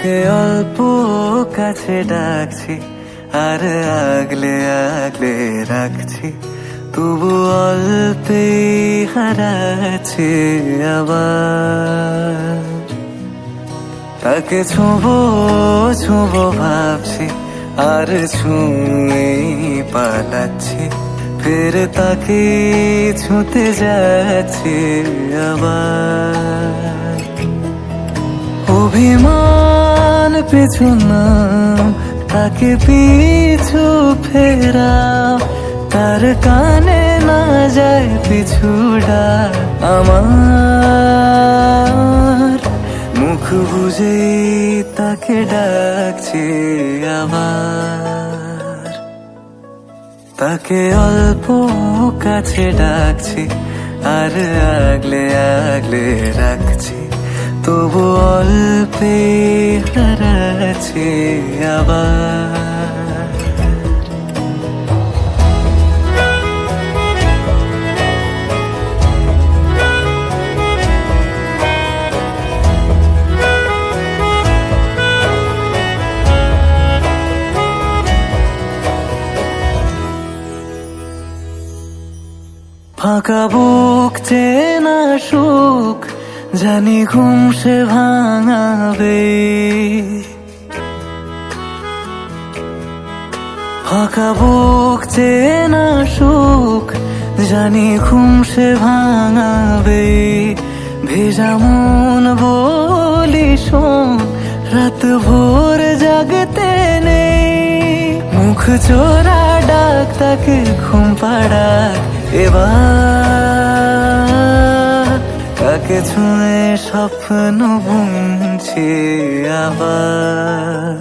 তাকে অল্প কাছে ডাকছি আর আগলে আগলে রাখছি, তবু অল্পে হারাচ্ছি আবার। তাকে ছোঁবো ছোঁবো ভাবছি আর ছুঁয়ে পালাচ্ছি, ফের তাকে ছুঁতে যাচ্ছি আবার। অভিমান পিছু না, তাকে পিছু ফেরাও, তার কানে না যায় পিছুডা আমার। মুখ বুঝে তাকে ডাকছি আবার। তাকে অল্প কাছে ডাকছি আর আগলে আগলে রাখছি, তবু অল্পে হারাচ্ছি আবার। ফাঁকা বুক চেনা সুখ জানি ঘুম সে ভাঙাবে, ফাঁকা বুক চেনা সুখ জানি ঘুম সে ভাঙাবে। ভেজা মন বলি শোন, রাত ভোর জাগতে নেই, মুখ চোরা ডাক তাকে ঘুম পাড়াক এবার। তাকে ছুঁয়ে স্বপ্ন বুনছি আবার।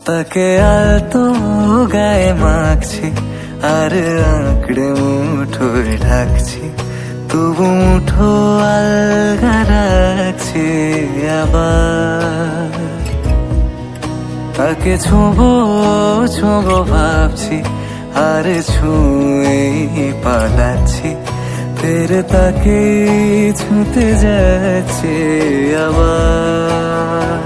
তাকে আলতো গায়ে মাখছি আর আঁকড়ে মুঠোয় ঢাকছি, তবু মুঠো আলগা রাখছি আবার। তাকে ছোঁবো ছোঁবো ভাবছি আর ছুঁয়ে পালাচ্ছি, ফের তাকে ছুঁতে যাচ্ছে আবার।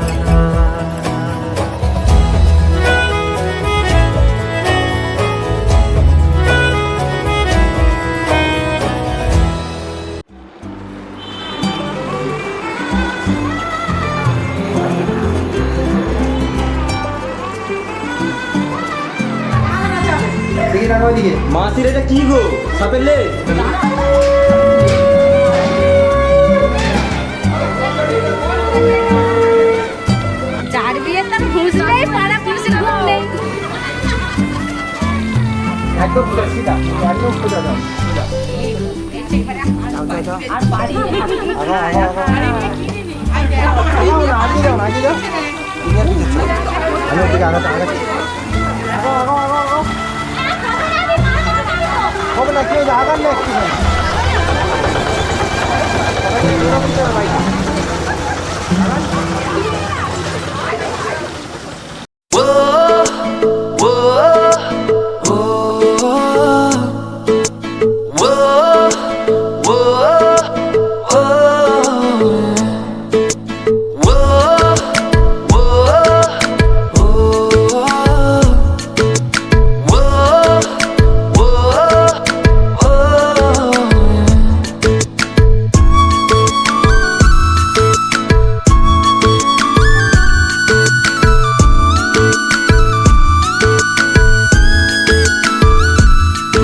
মাসির এটা কি গো? সাপের লেজ? যার বিয়ে তার ঘুষ নেই, পাড়া পুলিশের ঘুম নেই। একদম সিধা, একদম সোজা যাও। আর বাড়ি আগে যাও, আগে যাও। হবে না, কেউ আগার নেই।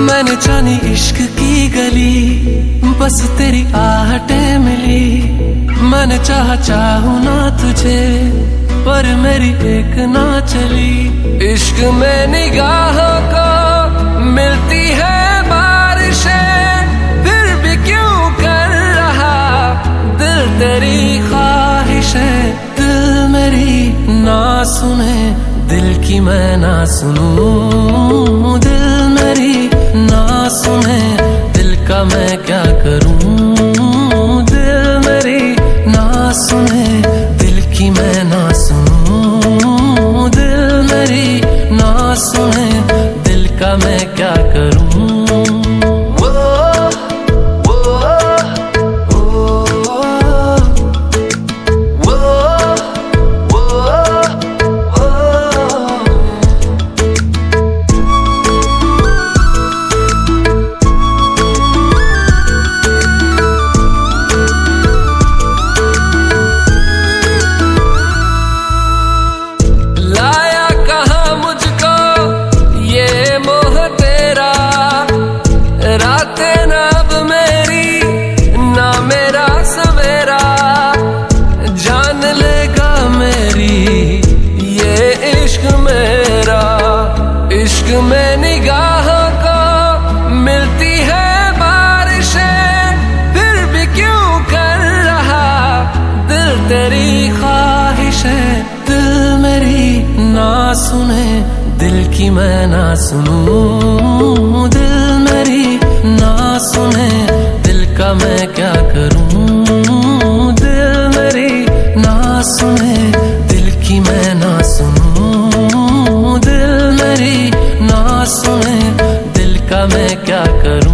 मैंने जानी इश्क की गली, बस तेरी आहटें मिली। मैंने चाहूं ना तुझे, पर मेरी एक ना चली। इश्क में निगाहों को मिलती है बारिशें, फिर भी क्यों कर रहा दिल तेरी ख्वाहिशें। दिल मेरी ना सुने, दिल की मैं ना सुनूं। दिल मेरी ना सुने, दिल का मैं क्या करूं। दिल मेरी ना सुने, दिल की मैं ना सुनूं। दिल मेरी ना सुने, दिल का मैं क्या करूं। तेरी ख्वाहिशें दिल मेरी ना सुने, दिल की मैं ना सुनूं, दिल मेरी ना सुने, दिल का मैं क्या करूं, दिल मेरी ना सुने, दिल की मैं ना सुनूं, दिल मेरी ना सुने, दिल का मैं क्या करूं।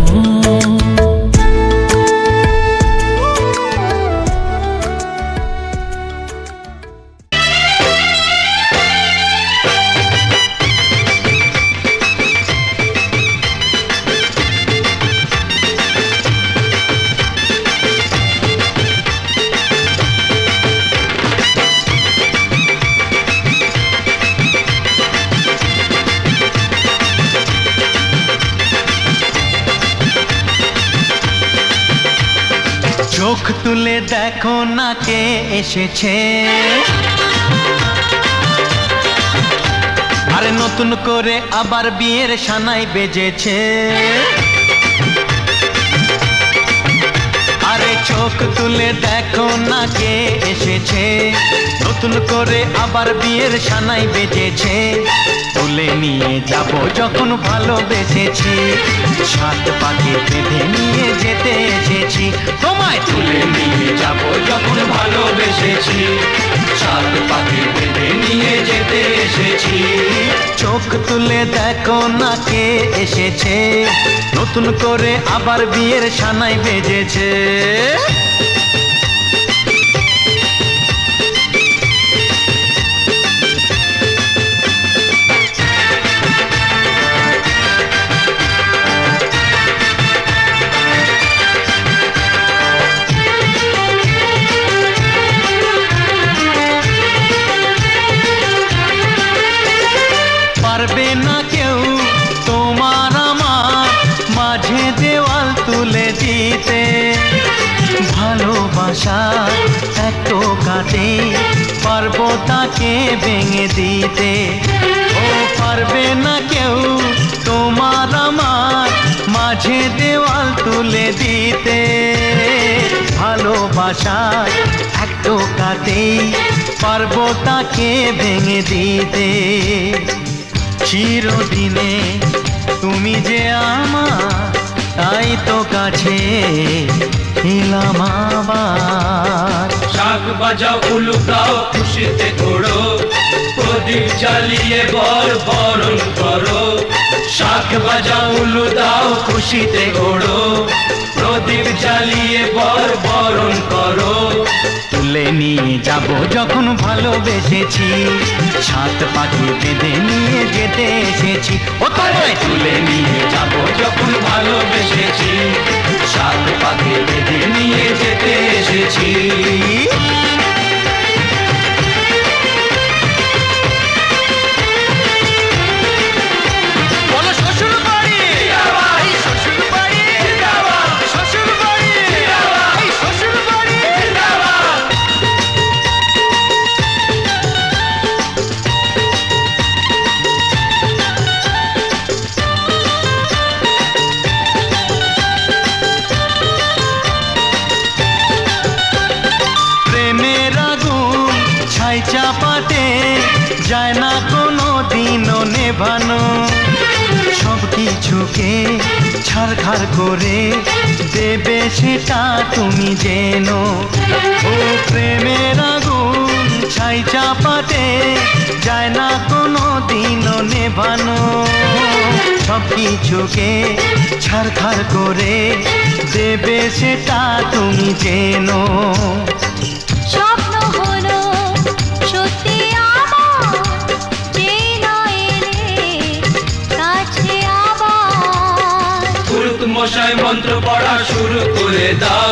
চোখ তুলে দেখো না কে এসেছে, আরে নতুন করে আবার বিয়ের সানাই বেজেছে। আরে চোখ তুলে দেখো না কে এসেছে, নতুন করে আবার বিয়ের সানাই বেজেছে। তুলে নিয়ে যাব যখন ভালোবেসেছি, সাত পাকে বেঁধে নিয়ে যেতে এসেছি। তোমায় তুলে নিয়ে যাব যখন ভালোবেসেছি, সাত পাকে বেঁধে নিয়ে যেতে এসেছি। চোখ তুলে দেখো না কে এসেছে, নতুন করে আবার বিয়ের সানাই বেজেছে। পারবে না কেউ তোমার আমার মাঝে দেওয়াল তুলে দিতে, ভালোবাসা একটু কাটে পারবো তাকে ভেঙে দিতে। ও পারবে না কেউ তোমার আমার মাঝে দেওয়াল তুলে দিতে, ভালোবাসা একটু কাটে পারবো তাকে ভেঙে দিতে। চিরদিনে তুমি যে আমার, তাই তো কাছে এলাম আবার। শাক বাজাও উলু গাও খুশিতে ঘোড়ো, প্রদীপ জ্বালিয়ে বরণ করো। শাক বাজাও উলু দাও খুশিতে ঘোড়ো, প্রদীপ জ্বালিয়ে বরণ করো। তুলে নিয়ে যাব যখন ভালোবেসেছি, সাত পাখি বেঁধে নিয়ে যেতে এসেছি। ও তোমায় তুলে নিয়ে যাব যখন ভালোবেসেছি, সাত পাকে বেঁধে নিয়ে যেতে এসেছি। চাপাতে যায় না কোনো দিনও নেভানো, সব কিছুকে ছাড়খাড় করে দেবে সেটা তুমি জেনো। ও প্রেমের আগুন ছাই চাপাতে যায় না কোনো দিনও নেভানো, সব কিছুকে ছাড়খাড় করে দেবে সেটা তুমি জেনো। স্বপ্ন হলো সত্যি আমার, যেই নয় এলে কাছে আবার। পুরুত মশাই মন্ত্র পড়া শুরু করে দাও,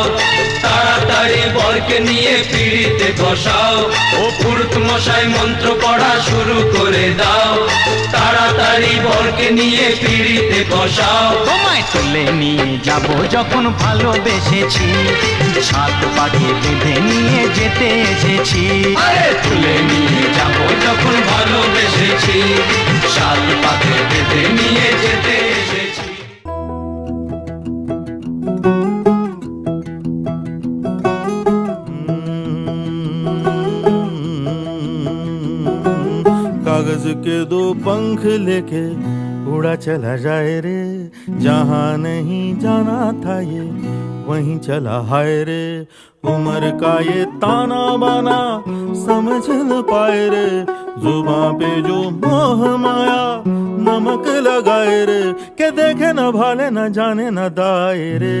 তাড়াতাড়ি বরকে নিয়ে পিড়িতে বসাও। ও পুরুত মশাই মন্ত্র পড়া শুরু করে দাও, তাড়াতাড়ি বরকে নিয়ে পিড়িতে বসাও। তোমায় তুলে নিয়ে যাব যখন ভালোবেসেছি, সাত পাখি বেঁধে নিয়ে যেতে এসেছি। আরে তুলে নিয়ে যাব যখন ভালোবেসেছি, সাত পাকে বেঁধে নিয়ে যেতে এসেছি। कागज के दो पंख लेके उड़ा चला जाए रे, जहाँ नहीं जाना था ये वहीं चला हाय रे। उम्र का ये ताना बाना समझ न पाए रे, जुबां पे जो मोह माया नमक लगाए रे, के देखे न भाले न जाने न दाए रे।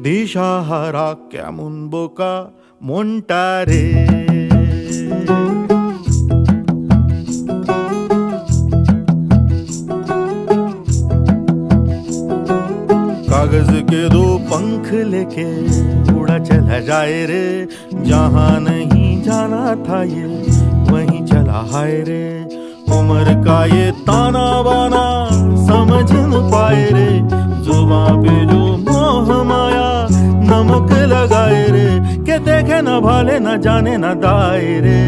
दिशाहारा केमन बोका মনটা রে। कागज के दो पंख लेके उड़ा चला जाए रे, जहाँ नहीं जाना था ये वहीं चला हाय रे। उम्र का ये ताना बाना समझ न पाए रे, जुबां पे जो मोह माया नमक लगाए रे, के देखे न भाले न जाने न दाए रे।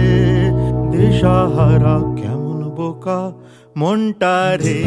दिशाहारा केमन बोका মনটা রে।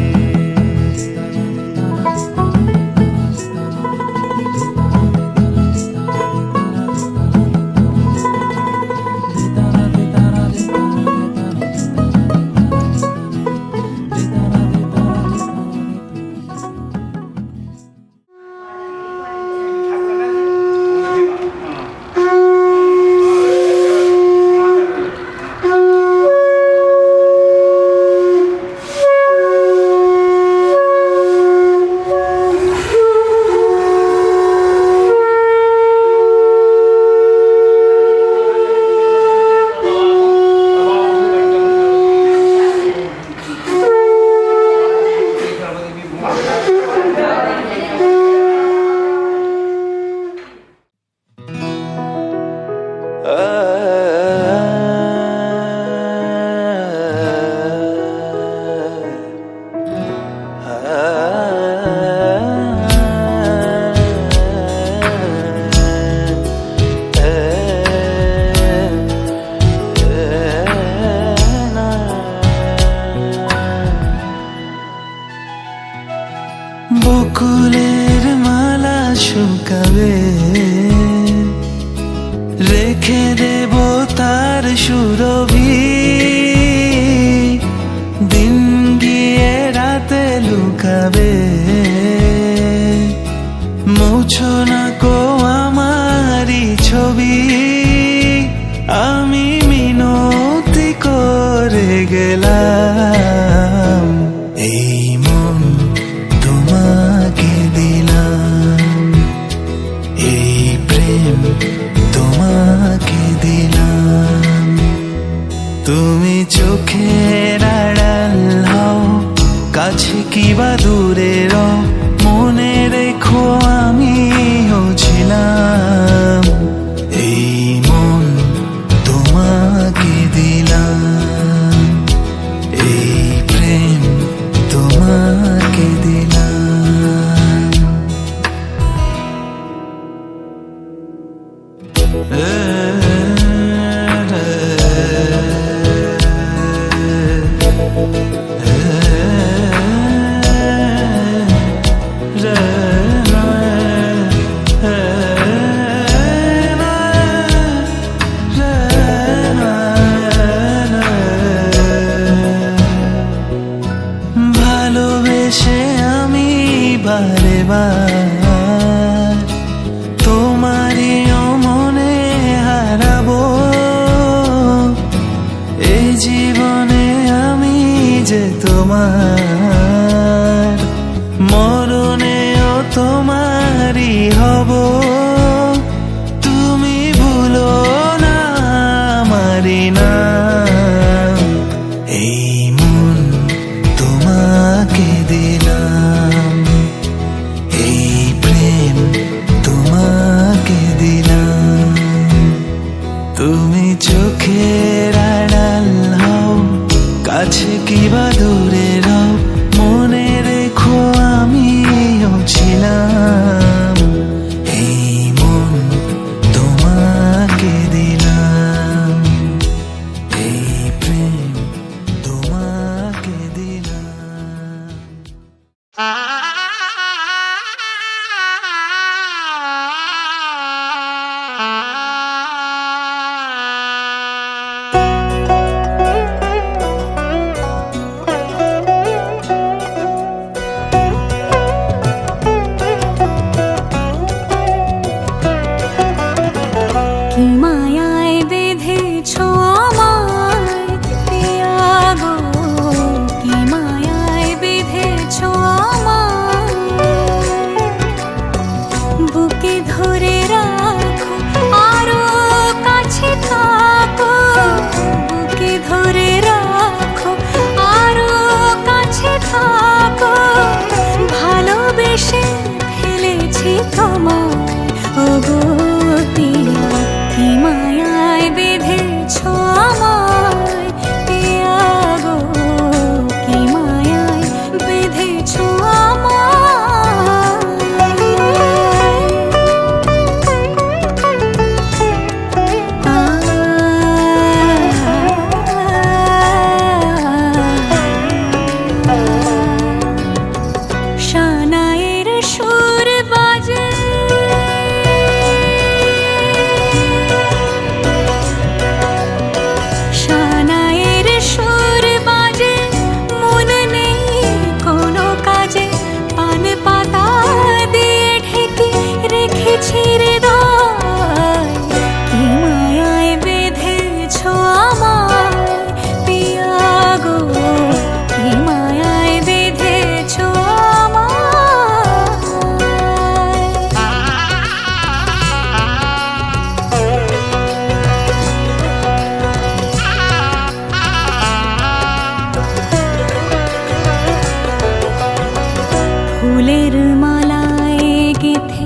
বকুলের মালা শুকাবে, রেখে দেব তার সুরভি। দিন গিয়ে রাতে লুকাবে, মুছো না কো আমারি ছবি। আমি মিনতি করে গেলাম, এই মন তোমাকে দিলাম, এই প্রেম তোমাকে দিলাম। তুমি চোখের আড়াল হও, কাছে কিবা দূরে রও, মনে রেখো আমিও ছিলাম। এই মন তোমাকে দিলাম, এই প্রেম তোমাকে দিলাম। ভালোবেসে আমি বারে বার তোমারই মনে কি মায়ায় বেঁধেছ আমায় পিয়া গো, কি মায়ায় বেঁধেছ আমায়, বুকে ধরে রাখো আরো কাছে থাকো, বুকে ধরে রাখো আরো কাছে থাকো, ভালোবেসে ফেলেছি তোমায় ওগো পিয়া, কি মায়ায় বেঁধেছ আমায় পিয়া গো, কি মায়ায় বেঁধেছ শানায়ের সুর বাজে, শানায়ের সুর বাজে, মন নেই কোনো কাজে, পান পাতা দিয়ে ঢেকে রেখেছি হৃদয়, কি মায়ায় বেঁধেছ আমায় পিয়া গো, কি মায়ায় বেঁধেছ ফুলের মালায় গেঁথে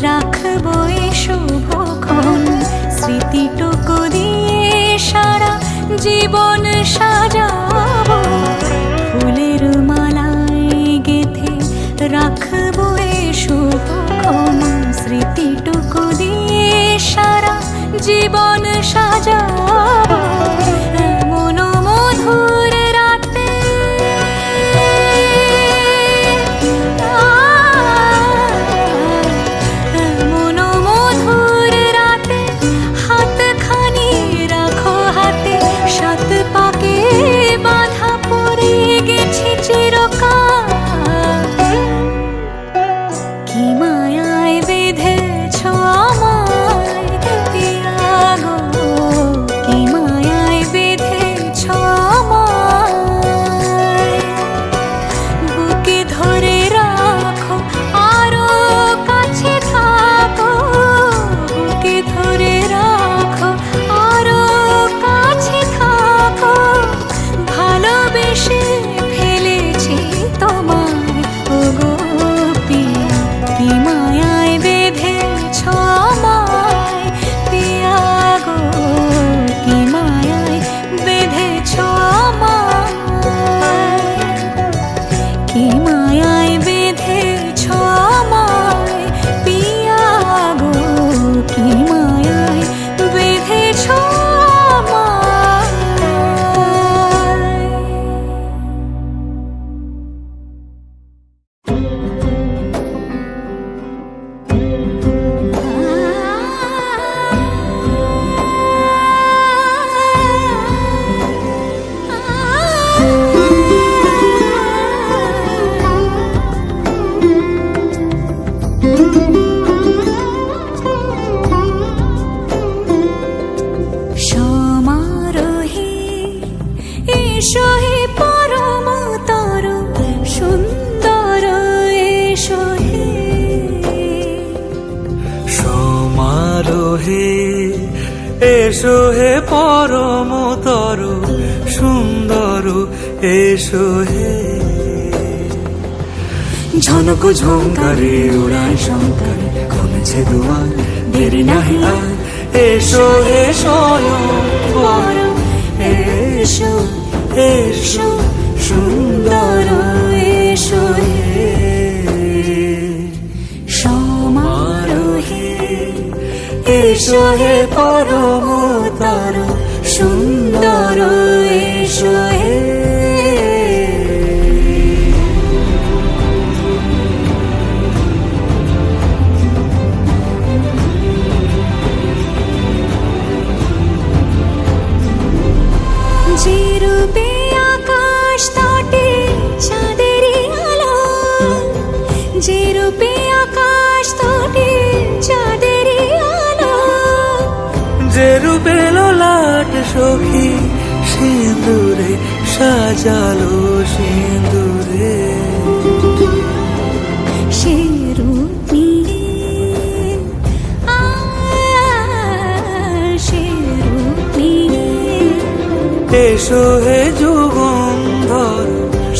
রাখবো এ শুভক্ষণ, স্মৃতিটুকু দিয়ে সারা জীবন সাজাবো, ফুলের মালায় গেঁথে রাখবো এ শুভক্ষণ, স্মৃতিটুকু দিয়ে সারা জীবন সাজাবো, এমন মধুর রাতে এমন মধুর রাতে হাতখানি রাখো হাতে, সাত পাকে বাঁধা পড়ে গেছি চিরকাল, কি মায়ায় বেঁধেছ আমায় পিয়া গো, কি মায়ায় বেঁধেছ আমায়, বুকে ধরে রাখো আরো কাছে থাকো, বুকে ধরে রাখো আরো কাছে থাকো, ভালোবেসে ফেলেছি তোমায় ওগো পিয়া, কি মায়ায় বেঁধেছ আমায় পিয়া গো, কি মায়ায় বেঁধেছ আমায়, কি মায়ায় বেঁধেছ আমায় পিয়া গো, কি মায়ায় বেঁধেছ আমায়। সমারোহে এসো হে পরম তর সুন্দর, এসো হে সমারোহে এসো হে পরমতর সুন্দর, এসো হে ঝনক ঝঙ্কারে উড়ায় শঙ্কারে, খুলেছে দুয়ার দেরি নাহি আর, এসো হে স্বয়ং বর, এসো এসো সুন্দর, এসো হে সমারোহে এসো হে পরমতর সুন্দর, এসো হে যে রূপে আকাশ তটে চাঁদেরই আলো, যে রূপে আকাশ তটে চাঁদেরই আলো, যে রূপে লাট সখী সিঁদুরে সাজালো সিঁদুরে সে রূপ নিয়ে সে রূপ নিয়ে এসো হে যুগন্ধর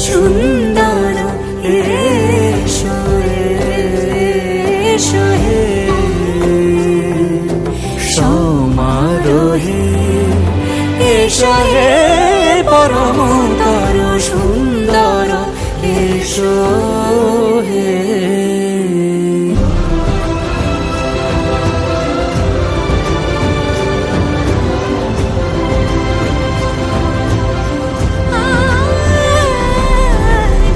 সুন্দর এসো এসো হে সমারোহে এসো হে পরমতর সুন্দর এসো হে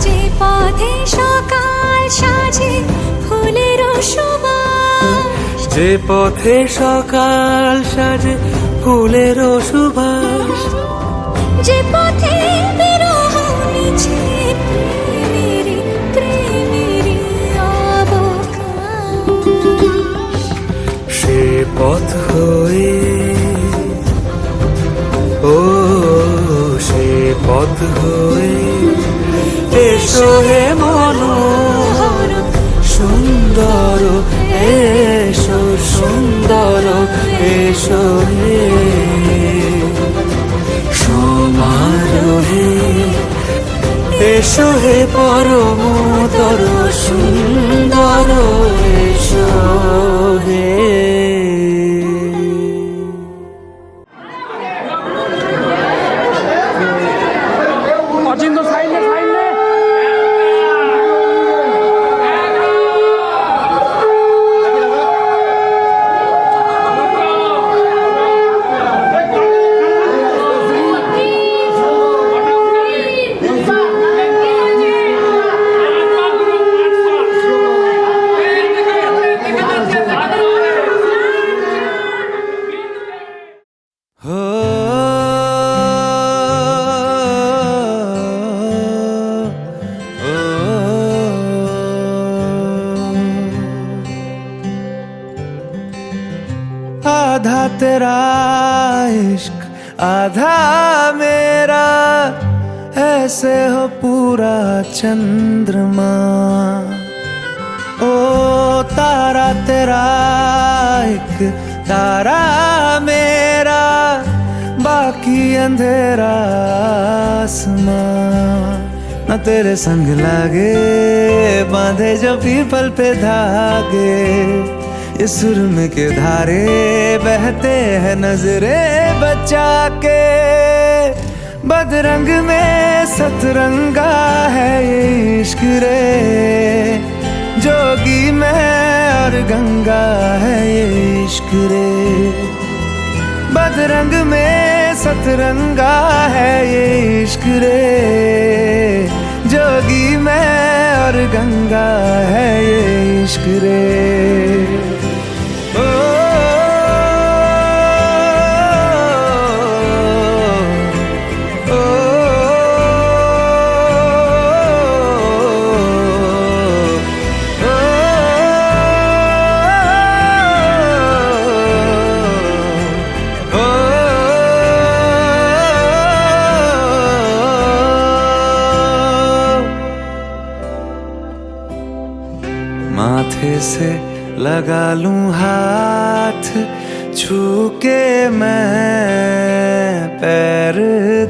যে পথে সকাল সাজে ফুলের সুবাস যে পথে সকাল সাজে ফুলের সুবাস যে পথে বিরহ মিছে প্রেমেরই প্রেমেরই অবকাশ সে পথ হয়ে ও সে পথ হয়ে এসো হে মনোহর সুন্দর এসো সুন্দর এসো হে সমারোহে এসো হে পরমতর সুন্দর এসো হে आधा तेरा इश्क आधा मेरा ऐसे हो पूरा चंद्रमा ओ तारा तेरा एक तारा मेरा बाकी अंधेरा आसमां न तेरे संग लागे बांधे जो पीपल पे धागे ये सुरम के धारे बहते हैं नजरे बचा के बदरंग में सतरंगा है ये इश्क रे जोगी में और गंगा है ये इश्क रे बदरंग में सतरंगा है ये इश्क रे जोगी में और गंगा है ये इश्क रे माथे से लगा लूं हाथ छू के मैं पैर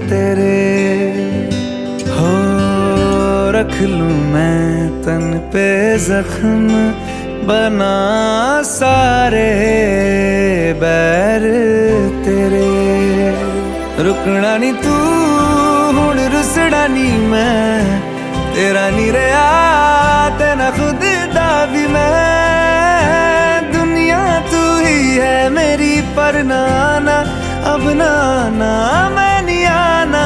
तेरे हो रख लूं मैं तन पे जख्म बना सारे बैर तेरे रुकना नी तू हुण रुसड़ा नी मैं तेरा नी रहा तेना खुद दा भी मैं दुनिया तू ही है मेरी पर नाना अब नाना मैं नहीं आना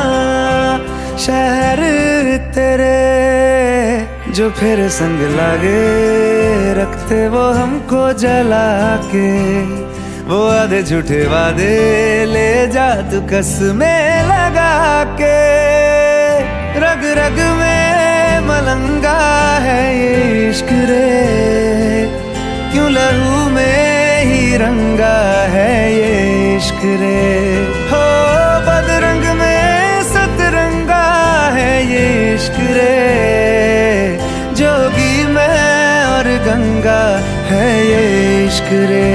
शहर तेरे जो फिर संग लागे रखते वो हमको जला के वो आधे झूठे वादे ले जा तू कसमें लगा के रग रग में मलंगा है ये इश्क रे क्यों लहू में ही रंगा है ये रे हो बदरंग में सतरंगा है ये इश्क रे जोगी मैं और गंगा है ये इश्क रे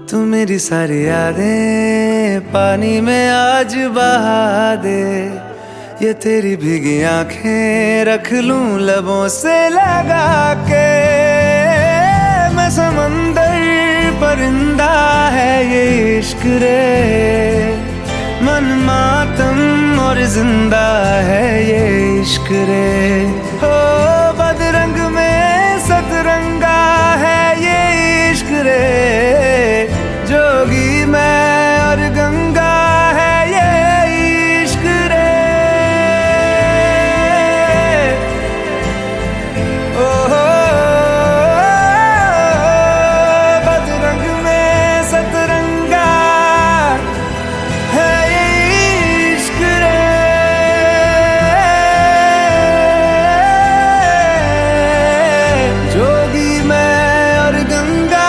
तू मेरी सारी यादें पानी में आज बहा दे ये तेरी भीगी आंखें रख लूं लबों से लगा के मैं समंदर परिंदा है ये इश्क रे मन मातम और जिंदा है ये इश्क रे हो बदरंग में सतरंगा है ये इश्क रे जोगी मैं और गंगा है ये इश्क रे ओ बदरंग में सतरंगा है ये इश्क रे जोगी मैं और गंगा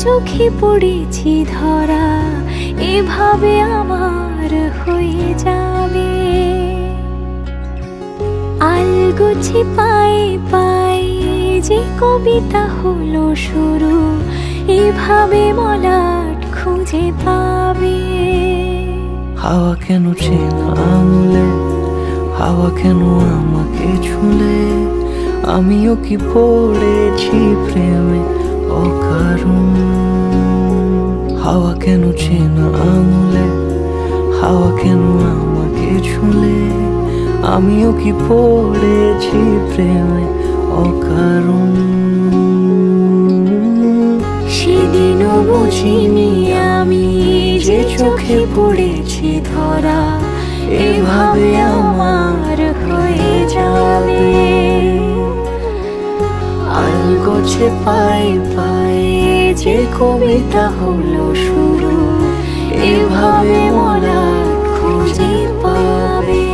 চোখে পড়েছি ধরা এভাবে আমার হয়ে যাবে আলগোছে পায়ে পায়ে যে কবিতা হলো শুরু এভাবে মলাট খুঁজে পাবে হাওয়া কেন চেনা আঙুলে হাওয়া কেন আমাকে ছুলে আমিও কি পড়েছি প্রেমে অকারণ হাওয়া কেন চেনা আঙুলে হাওয়া কেন আমাকে ছুলে আমিও কি পড়েছি প্রেমে অকারণ সেদিনও বুঝিনি আমি যে চোখে পড়েছি ধরা এভাবে আমার হয়ে যাবে আলগোছে পায়ে পায়ে যে কবিতা হলো শুরু এভাবে মোরা খুঁজে পাবে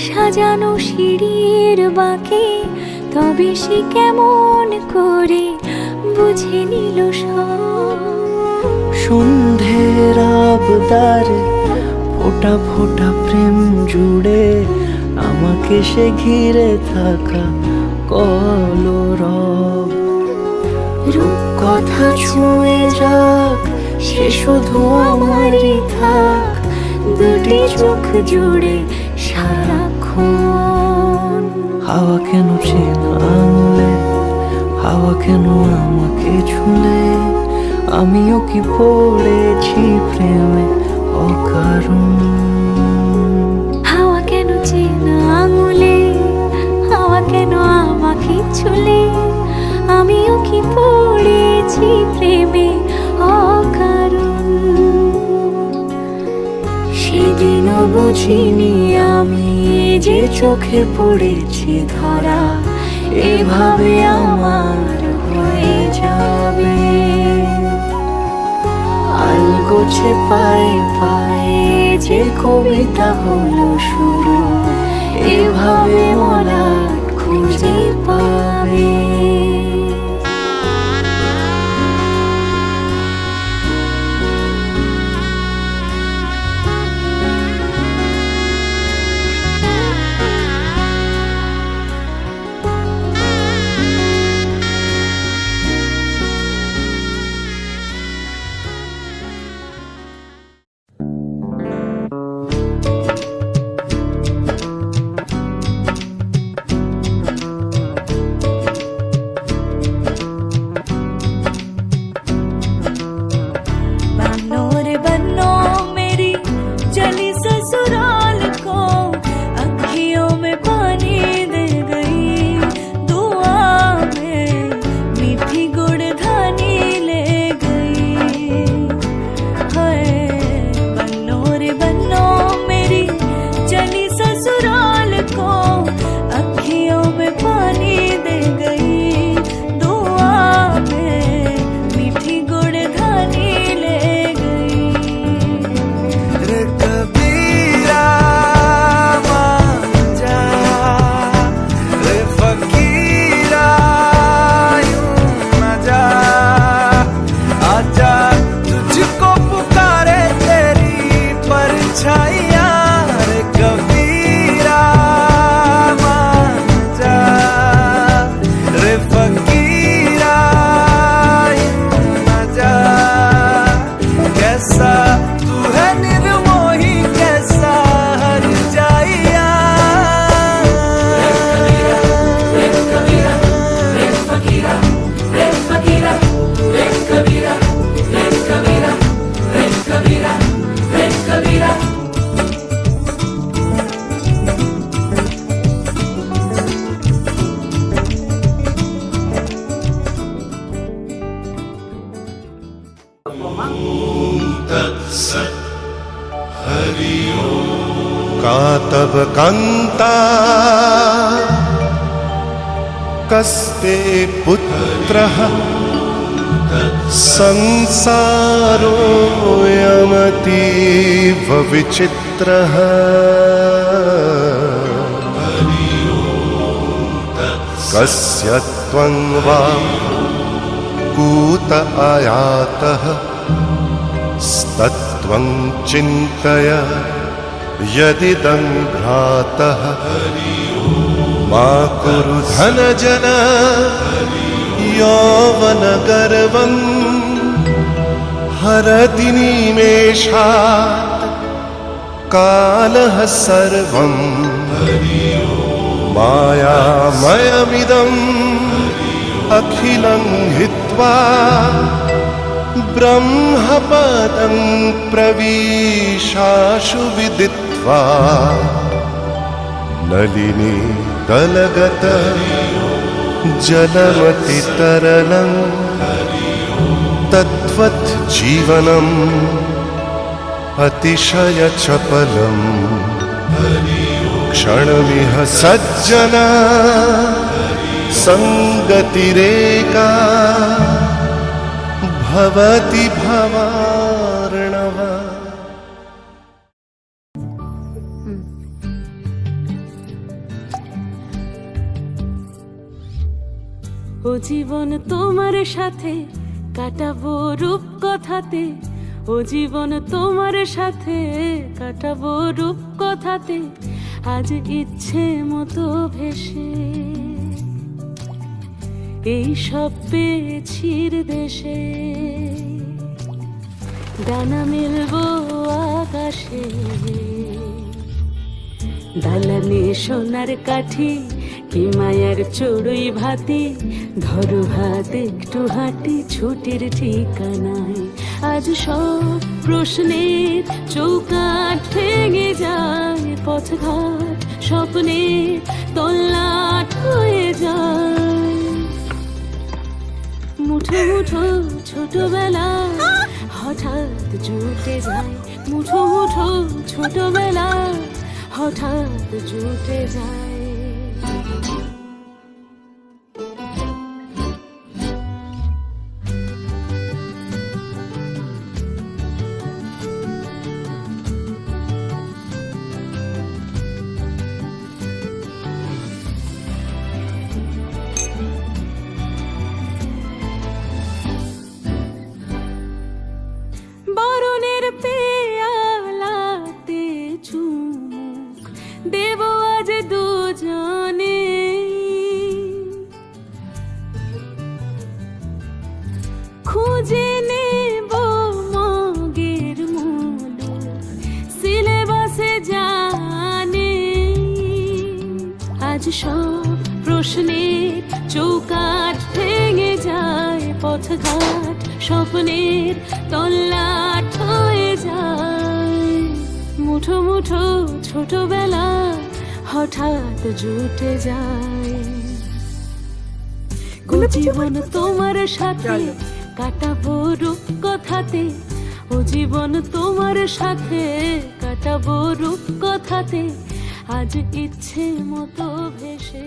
সাজানো সিঁড়ির বাঁকে তবে সে কেমন করে বুঝে নিল সব সন্ধ্যের আবদারে ফোঁটা ফোঁটা প্রেম জুড়ে আমাকে সে ঘিরে থাকা কলরব রূপকথা ছুঁয়ে যাক সে শুধু আমারই থাক দুটি চোখ জুড়ে সারাক্ষণ হাওয়া কেন চেনা আঙুলে হাওয়া কেন আমাকে ছুলে আমিও কি পড়েছি প্রেমে অকারণ ছুলে আমিও কি পড়েছি প্রেমে অকারণ। সেদিনও বুঝিনি আমি যে চোখে পড়েছি ধরা এভাবে আমার হয়ে যাবে। আলগোছে পায়ে পায়ে যে কবিতা হলো শুরু এভাবে মলাট খুঁজে পাবে। कातव कांता कस्ते पुत्रः संसारोऽयमतीव विचित्रः कस्य त्वं वा कूत आयातः स्तत्त्वं चिन्तय यदिदं भ्रातः मा कुरु धनजन यौवनगर्वं हरति निमेषात् कालः सर्वं मायामयमिदम् अखिलं हित्वा ब्रह्मपदं प्रविशाशु विदित्वा नलिनी दलगत जलमतितरलं तद्वत् जीवनम् अतिशयचपलम् क्षणमिह सज्जना संगतिरेका भवति भवार्णवा। ও জীবন তোমার সাথে কাটাবো রূপ কথাতে, ও জীবন তোমার সাথে কাটাবো রূপ কথাতে, আজ ইচ্ছে মতো ভেসে এই সব পেয়েছির দেশে। ডানা মেলবো আকাশে, দালানে সোনার কাঠি কি মায়ার চড়ুই ভাতি, ধরো হাত একটু হাঁটি ছুটির ঠিকানায়। আজ সব প্রশ্নের চৌকাঠ ভেঙে যায়, পথঘাট স্বপ্নের তল্লাট হয়ে যায়। মুঠো মুঠো ছোটবেলা হঠাৎ জুটে যায়, মুঠো মুঠো ছোটবেলা হঠাৎ জুটে যায়। বরণের পেয়ালাতে চুমুক দেব আজ দুজনে, খুঁজে নেব মগের মুলুক সিলেবাসে জানে। আজ সব প্রশ্নের চৌকাঠ ভেঙে যায়, পথঘাট স্বপ্নের তল্লাট হয়ে যায়। মুঠো মুঠো ছোটবেলা হঠাৎ জুটে যায়। ও জীবন তোমার সাথে কাটাবো রূপকথাতে, ও জীবন তোমার সাথে কাটাবো রূপকথাতে, আজ ইচ্ছে মতো ভেসে।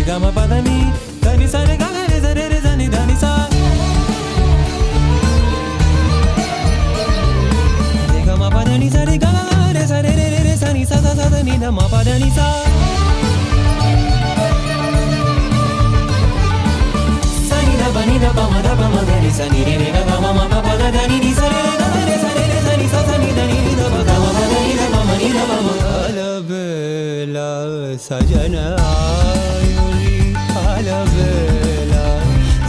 Gama padani, dani sa re ga re sa re re sa ni dani sa. Re gama padani sa re ga re sa re re re sa ni sa sa sa ni da ma padani sa. Sa ni da ba ma da ni sa ni re re ga ma ma pa pa da ni ni sa re ga re sa ni sa sa ni da ni da ba ga ma da ni da ba ma ni da ba ma. Alabela sajana বেলা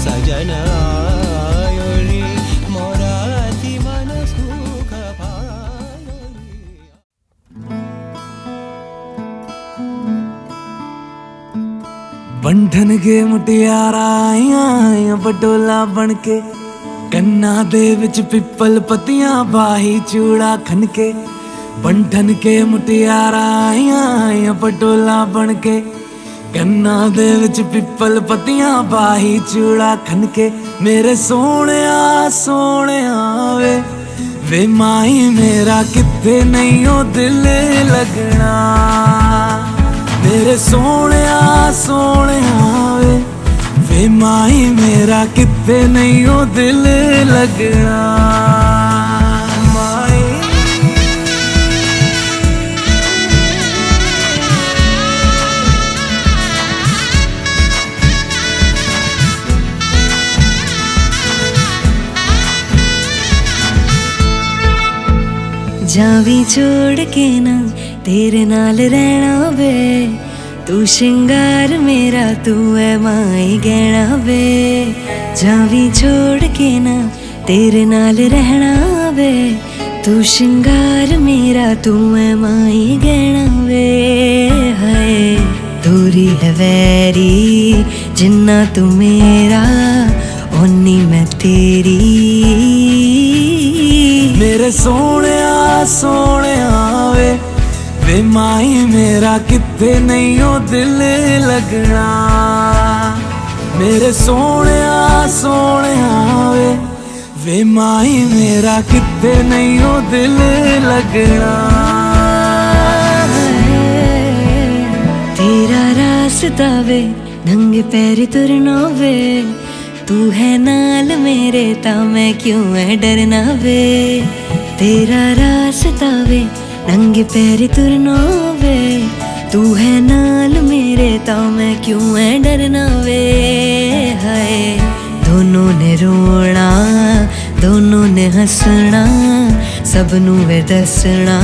সাজনা আয়োরি মোরাতি মনস সুখ পায়োরি। बंधन के मुटियारा आईया पटोला बन के, कन्ना दे विच पिपल पतियां बाही चूड़ा खनके। बंधन के मुटियारा आईया पटोला बन के, कन्ना दे विच पिपल पतियां बाही चूड़ा खनके। मेरे सोहणिया सोहणिया वे माही मेरा किथे नहीं ओ दिल लगना। मेरे सोहणिया सोहणिया वे माही मेरा किथे नहीं ओ दिल लगना। जावी छोड़ के ना तेरे नाल रहना वे, तू श्रृंगार मेरा तू है माई गहना वे। जावी छोड़ के ना तेरे नाल रहना वे, तू श्रृंगार मेरा तू है माई गहना वे। हाय दूरी है वैरी जिन्ना तू मेरा ओनी मैं तेरी। मेरे सोहणिया सोहणिया वे माही मेरा किथे नहीं ओ दिल लगना। मेरे सोहणिया सोहणिया वे माही मेरा किथे नहीं ओ दिल लगना। तेरा रास्ता वे नंगे पैर तुरना वे, तू है नाल मेरे ता मैं क्यों है डरना वे तेरा रास्ता वे नंगे पैर तुरना वे तू है नाल मेरे ता मैं क्यों है डरना वे हाय दोनों ने रोना दोनों ने हंसना सबनू वे दसना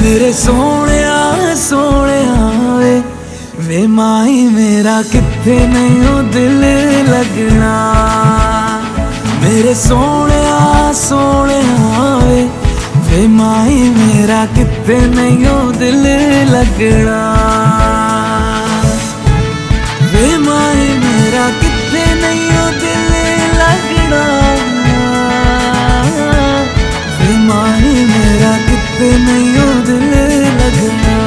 मेरे सोहणिया सोहणिया वे माई मेरा किथे नहीं हो दिल लगना मेरे सोहणिया सोहणिया वे माई मेरा किथे नहीं हो दिल लगना वे माई मेरा किथे नहीं हो दिल लगना वे माई मेरा किथे नहीं हो दिल लगना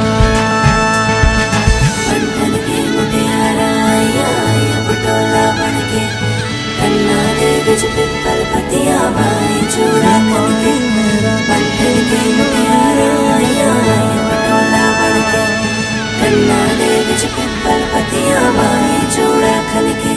पिपल पतिया भाई चूड़ा करके बंधन के मुटियारा पटोला बनके कन्ना दे विच पिपल पतिया भाई चूड़ा करके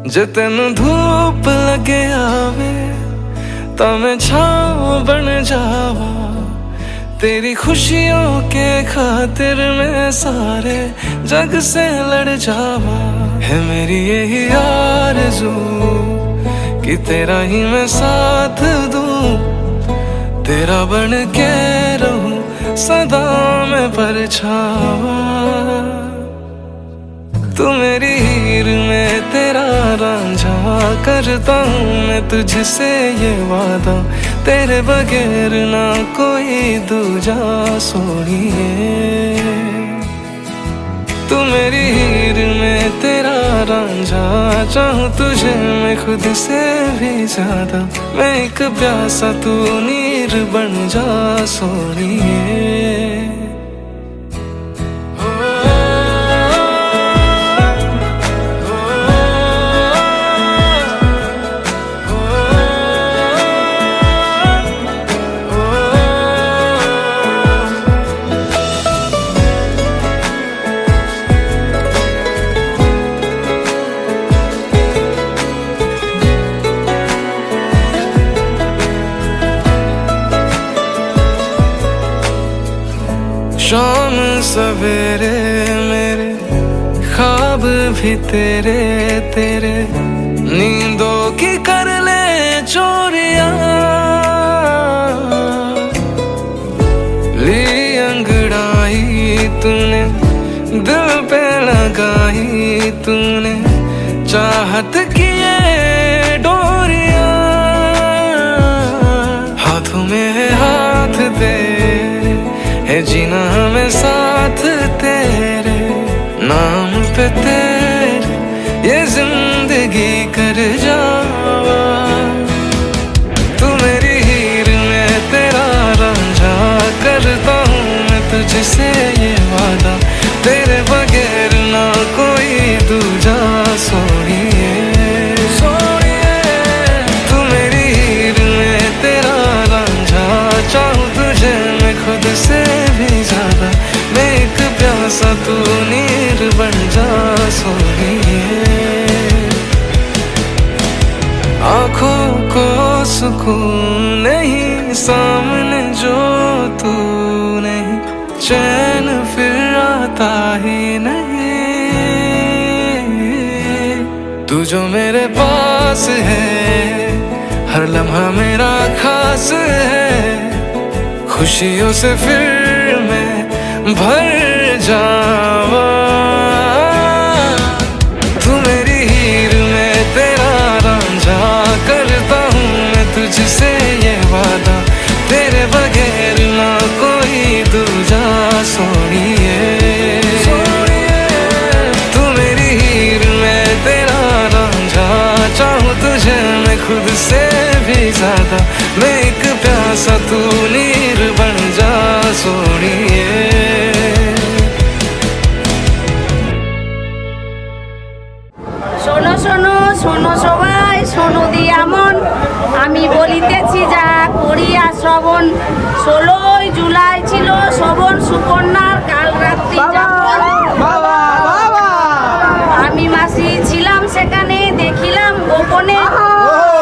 जे तेनू धूप लगे आवे ता मैं छाँव बन जावा तेरी खुशियों के खातिर मैं सारे जग से लड़ जावा है मेरी यही आरज़ू कि तेरा ही मैं साथ दूं तेरा बन के रहूं सदा मैं परछावा तू मेरी हीर में तेरा रांझा करता हूँ मैं तुझसे ये वादा तेरे बगैर ना कोई दूजा सोनिए तू मेरी हीर में तेरा रांझा चाहूँ तुझे मैं खुद से भी ज्यादा मैं एक प्यासा तू नीर बन जा सोनिए शाम सवेरे मेरे ख्वाब भी तेरे तेरे नींदों की कर ले चोरियां ली अंगड़ाई तूने दिल पे लगाई तूने चाहत की ये डोरियां हाथों में हाथ दे है जीना हमें साथ तेरे नाम पे तेरे ये जिंदगी कर जावा तू मेरी हीर में तेरा रांझा करता हूँ मैं तुझसे ये वादा तेरे बगैर ना कोई दूजा सोनिए तू मेरी हीर में तेरा रांझा चाहूँ तुझे मैं खुद से भी ज्यादा मैं एक प्यासा तू नीर बन जा सोनिए आँखों को सुकून नहीं सामने जो चैन फिर आता ही नहीं। तू जो मेरे पास है, हर लम्हा मेरा खास है, खुशियों से फिर मैं भर जावा। तू मेरी हीर में तेरा रांझा, करता हूँ मैं तुझसे ये वादा, तेरे बगैर ना कोई दूजा सोनिए। तू मेरी हीर में तेरा रांझा, चाहूँ तुझे मैं खुद से भी ज्यादा, मैं एक प्यासा तू नीर बन जा सोनिए। শোনো শোনো শোনো সবাই, শোনো দিয়া মন, আমি বলিতেছি যা করিয়া শ্রবণ। 16ই জুলাই ছিল শ্রবণ সুকন্যার কাল রাত্রি যাপন। আমি মাসি ছিলাম সেখানে, দেখিলাম গোপনে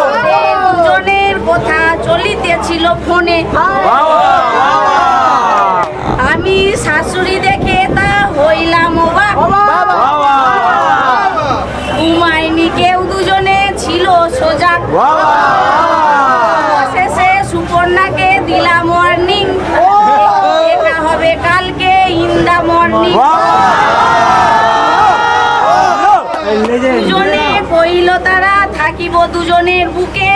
ওদের দুজনের কথা চলিতেছিল ফোনে। আমি শাশুড়ি দেখে তা হইলাম অবাক, ঘুমায়নি কেউ, দুজনে ছিল সোজা। শেষে সুকন্যাকে দিলাম ওয়ার্নিং, দেখা হবে কালকে ইন দা মর্নিং। দুজনে কইল তারা থাকিব দুজনের বুকে,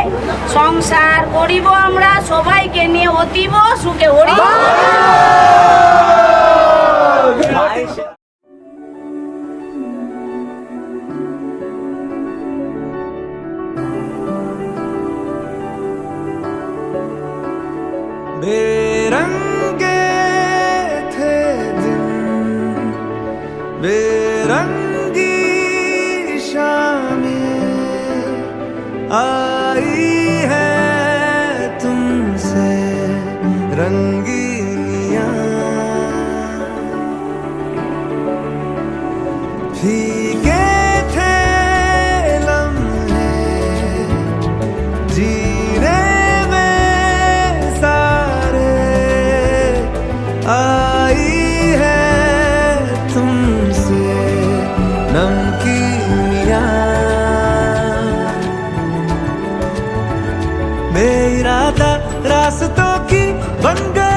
সংসার করিব আমরা সবাইকে নিয়ে অতীব সুখে। হরি बेरंगे थे दिन, बेरंगी शामें आई है तुमसे रंगीनियां। फीके थे लम्हे जीने में सारे, आई है तुमसे नमकीनियां। बेइरादा रास्तों की बन गई